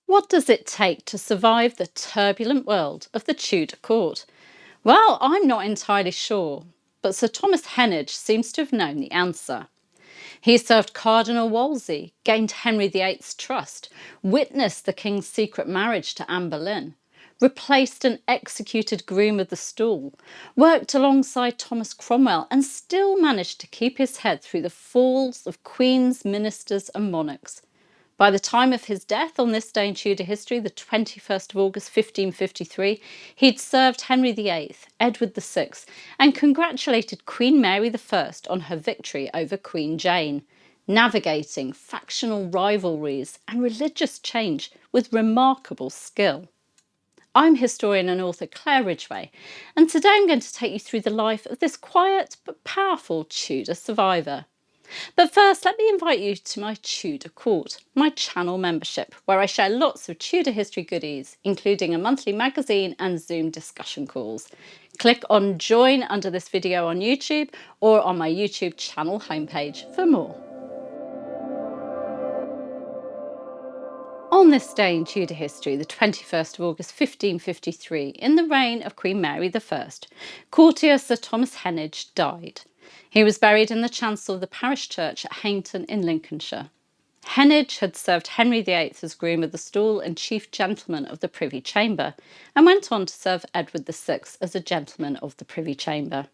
What does it take to survive the turbulent world of the Tudor court? Well, I'm not entirely sure, but Sir Thomas Heneage seems to have known the answer. He served Cardinal Wolsey, gained Henry VIII's trust, witnessed the king's secret marriage to Anne Boleyn, replaced and executed groom of the stool, worked alongside Thomas Cromwell, and still managed to keep his head through the falls of queens, ministers, and monarchs. By the time of his death on this day in Tudor history, the 21st of August 1553, he'd served Henry VIII, Edward VI, and congratulated Queen Mary I on her victory over Queen Jane, navigating factional rivalries and religious change with remarkable skill. I'm historian and author Claire Ridgway, and today I'm going to take you through the life of this quiet but powerful Tudor survivor. But first, let me invite you to my Tudor Court, my channel membership, where I share lots of Tudor history goodies, including a monthly magazine and Zoom discussion calls. Click on join under this video on YouTube or on my YouTube channel homepage for more. On this day in Tudor history, the 21st of August 1553, in the reign of Queen Mary I, courtier Sir Thomas Heneage died. He was buried in the chancel of the parish church at Hainton in Lincolnshire. Heneage had served Henry VIII as groom of the stool and chief gentleman of the privy chamber, and went on to serve Edward VI as a gentleman of the privy chamber.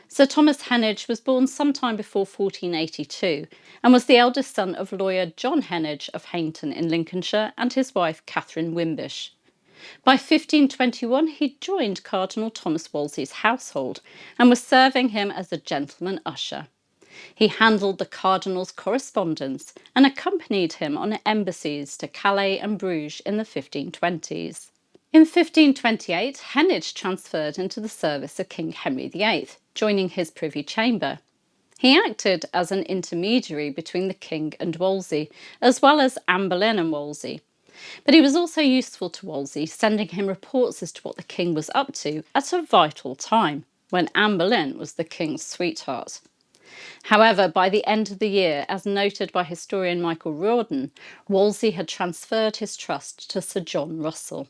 Sir Thomas Heneage was born sometime before 1482 and was the eldest son of lawyer John Heneage of Hainton in Lincolnshire and his wife Catherine Wimbish. By 1521 he joined Cardinal Thomas Wolsey's household and was serving him as a gentleman usher. He handled the cardinal's correspondence and accompanied him on embassies to Calais and Bruges in the 1520s. In 1528, Heneage transferred into the service of King Henry VIII, joining his privy chamber. He acted as an intermediary between the king and Wolsey, as well as Anne Boleyn and Wolsey. But he was also useful to Wolsey, sending him reports as to what the king was up to at a vital time, when Anne Boleyn was the king's sweetheart. However, by the end of the year, as noted by historian Michael Rawdon, Wolsey had transferred his trust to Sir John Russell.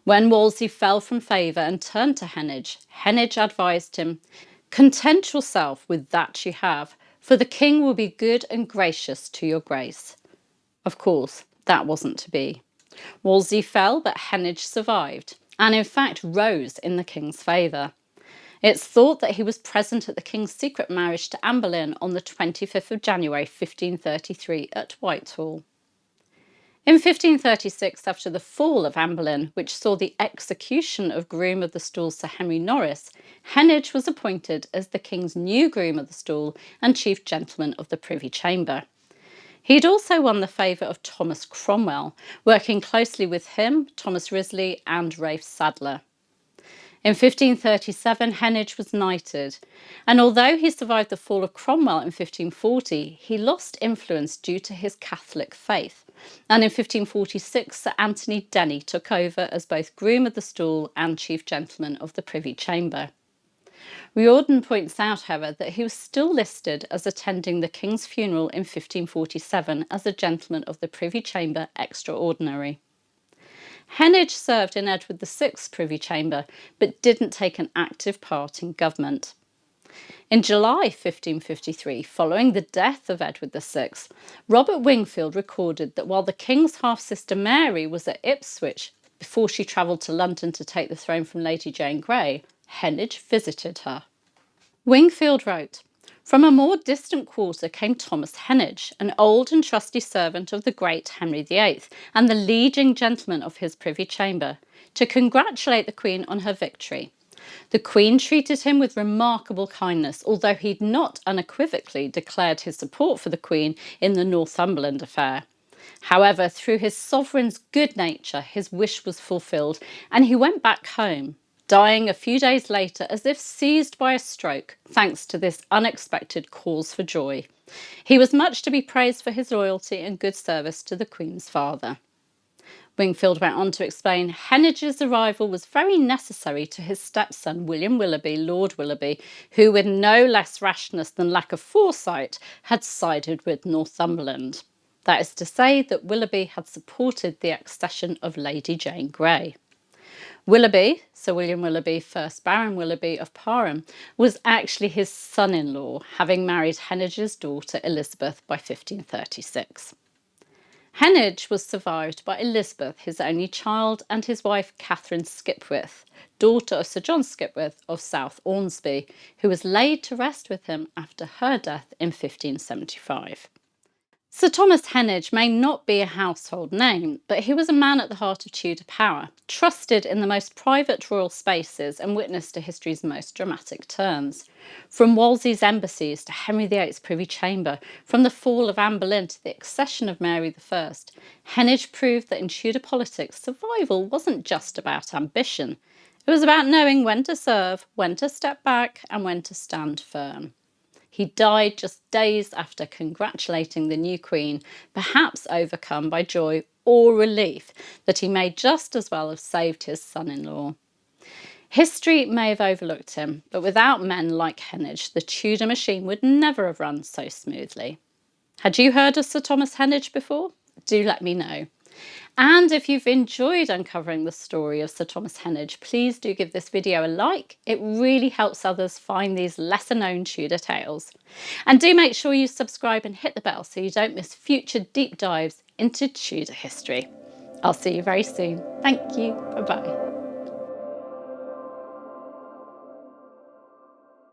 When Wolsey fell from favour and turned to Heneage, Heneage advised him, "Content yourself with that you have, for the king will be good and gracious to your grace." Of course, that wasn't to be. Wolsey fell, but Heneage survived, and in fact rose in the king's favour. It's thought that he was present at the king's secret marriage to Anne Boleyn on the 25th of January 1533 at Whitehall. In 1536, after the fall of Anne Boleyn, which saw the execution of groom of the stool Sir Henry Norris, Heneage was appointed as the king's new groom of the stool and chief gentleman of the privy chamber. He'd also won the favour of Thomas Cromwell, working closely with him, Thomas Wriothesley and Ralph Sadler. In 1537, Heneage was knighted, and although he survived the fall of Cromwell in 1540, he lost influence due to his Catholic faith, and in 1546 Sir Anthony Denny took over as both groom of the stool and chief gentleman of the privy chamber. Riordan points out, however, that he was still listed as attending the king's funeral in 1547 as a gentleman of the privy chamber extraordinary. Heneage served in Edward VI's privy chamber, but didn't take an active part in government. In July 1553, following the death of Edward VI, Robert Wingfield recorded that while the king's half-sister Mary was at Ipswich before she travelled to London to take the throne from Lady Jane Grey, Heneage visited her. Wingfield wrote, "From a more distant quarter came Thomas Heneage, an old and trusty servant of the great Henry VIII and the leading gentleman of his privy chamber, to congratulate the Queen on her victory. The Queen treated him with remarkable kindness, although he'd not unequivocally declared his support for the Queen in the Northumberland affair. However, through his sovereign's good nature, his wish was fulfilled, and he went back home, dying a few days later as if seized by a stroke, thanks to this unexpected cause for joy. He was much to be praised for his loyalty and good service to the Queen's father." Wingfield went on to explain, "Heneage's arrival was very necessary to his stepson William Willoughby, Lord Willoughby, who with no less rashness than lack of foresight had sided with Northumberland." That is to say that Willoughby had supported the accession of Lady Jane Grey. Willoughby, Sir William Willoughby, 1st Baron Willoughby of Parham, was actually his son-in-law, having married Heneage's daughter Elizabeth by 1536. Heneage was survived by Elizabeth, his only child, and his wife Catherine Skipwith, daughter of Sir John Skipwith of South Ormsby, who was laid to rest with him after her death in 1575. Sir Thomas Heneage may not be a household name, but he was a man at the heart of Tudor power, trusted in the most private royal spaces and witness to history's most dramatic turns. From Wolsey's embassies to Henry VIII's privy chamber, from the fall of Anne Boleyn to the accession of Mary I, Heneage proved that in Tudor politics, survival wasn't just about ambition. It was about knowing when to serve, when to step back, and when to stand firm. He died just days after congratulating the new queen, perhaps overcome by joy or relief that he may just as well have saved his son-in-law. History may have overlooked him, but without men like Heneage, the Tudor machine would never have run so smoothly. Had you heard of Sir Thomas Heneage before? Do let me know. And if you've enjoyed uncovering the story of Sir Thomas Heneage, please do give this video a like. It really helps others find these lesser known Tudor tales. And do make sure you subscribe and hit the bell so you don't miss future deep dives into Tudor history. I'll see you very soon. Thank you. Bye-bye.